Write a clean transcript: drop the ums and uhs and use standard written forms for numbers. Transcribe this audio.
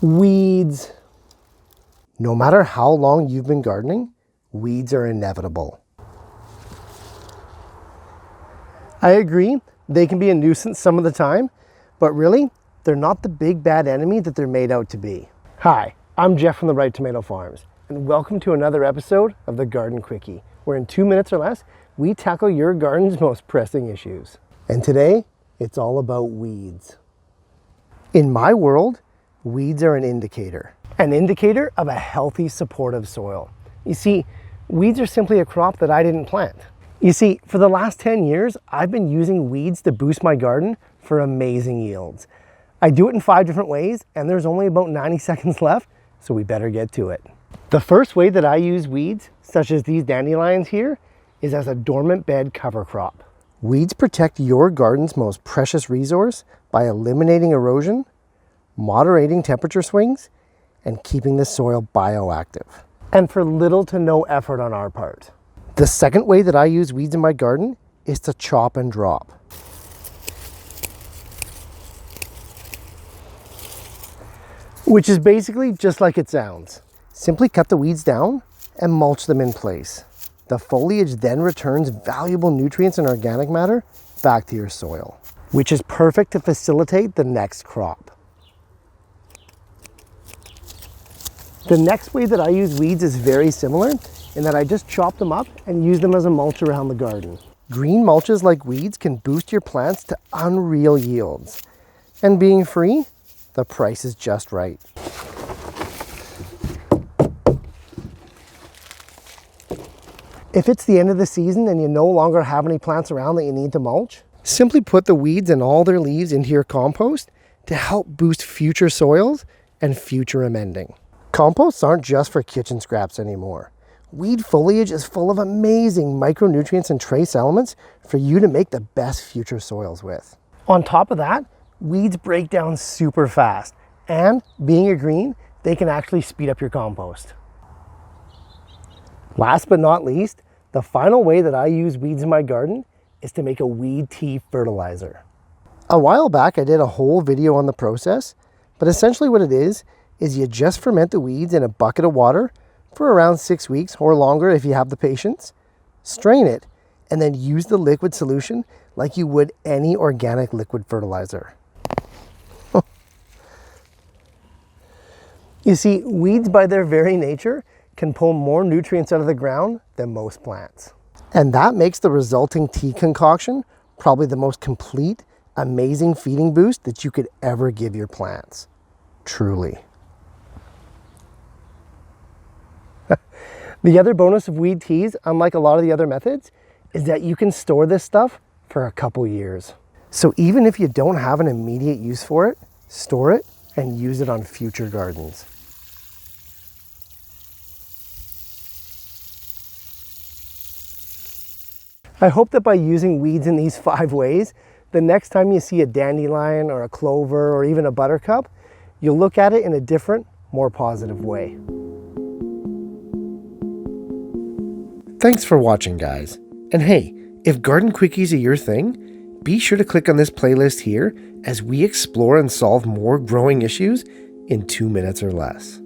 Weeds. No matter how long you've been gardening, weeds are inevitable. I agree, they can be a nuisance some of the time, but really, they're not the big bad enemy that they're made out to be. Hi, I'm Jeff from the Ripe Tomato Farms, and welcome to another episode of the Garden Quickie, where in 2 minutes or less, we tackle your garden's most pressing issues. And today, it's all about weeds. In my world, weeds are an indicator of a healthy, supportive soil. You see, weeds are simply a crop that I didn't plant. You see, for the last 10 years, I've been using weeds to boost my garden for amazing yields. I do it in 5 different ways, and there's only about 90 seconds left, so we better get to it. The first way that I use weeds, such as these dandelions here, is as a dormant bed cover crop. Weeds protect your garden's most precious resource by eliminating erosion, moderating temperature swings, and keeping the soil bioactive. And for little to no effort on our part. The second way that I use weeds in my garden is to chop and drop. Which is basically just like it sounds. Simply cut the weeds down and mulch them in place. The foliage then returns valuable nutrients and organic matter back to your soil, which is perfect to facilitate the next crop. The next way that I use weeds is very similar in that I just chop them up and use them as a mulch around the garden. Green mulches like weeds can boost your plants to unreal yields. And being free, the price is just right. If it's the end of the season and you no longer have any plants around that you need to mulch, simply put the weeds and all their leaves into your compost to help boost future soils and future amending. Composts aren't just for kitchen scraps anymore. Weed foliage is full of amazing micronutrients and trace elements for you to make the best future soils with. On top of that, weeds break down super fast, and being a green, they can actually speed up your compost. Last but not least, the final way that I use weeds in my garden is to make a weed tea fertilizer. A while back, I did a whole video on the process, but essentially what it is you just ferment the weeds in a bucket of water for around 6 weeks or longer if you have the patience, strain it, and then use the liquid solution like you would any organic liquid fertilizer. You see, weeds by their very nature can pull more nutrients out of the ground than most plants. And that makes the resulting tea concoction probably the most complete, amazing feeding boost that you could ever give your plants. Truly. The other bonus of weed teas, unlike a lot of the other methods, is that you can store this stuff for a couple years. So even if you don't have an immediate use for it, store it and use it on future gardens. I hope that by using weeds in these 5 ways, the next time you see a dandelion or a clover or even a buttercup, you'll look at it in a different, more positive way. Thanks for watching, guys. And hey, if garden quickies are your thing, be sure to click on this playlist here as we explore and solve more growing issues in 2 minutes or less.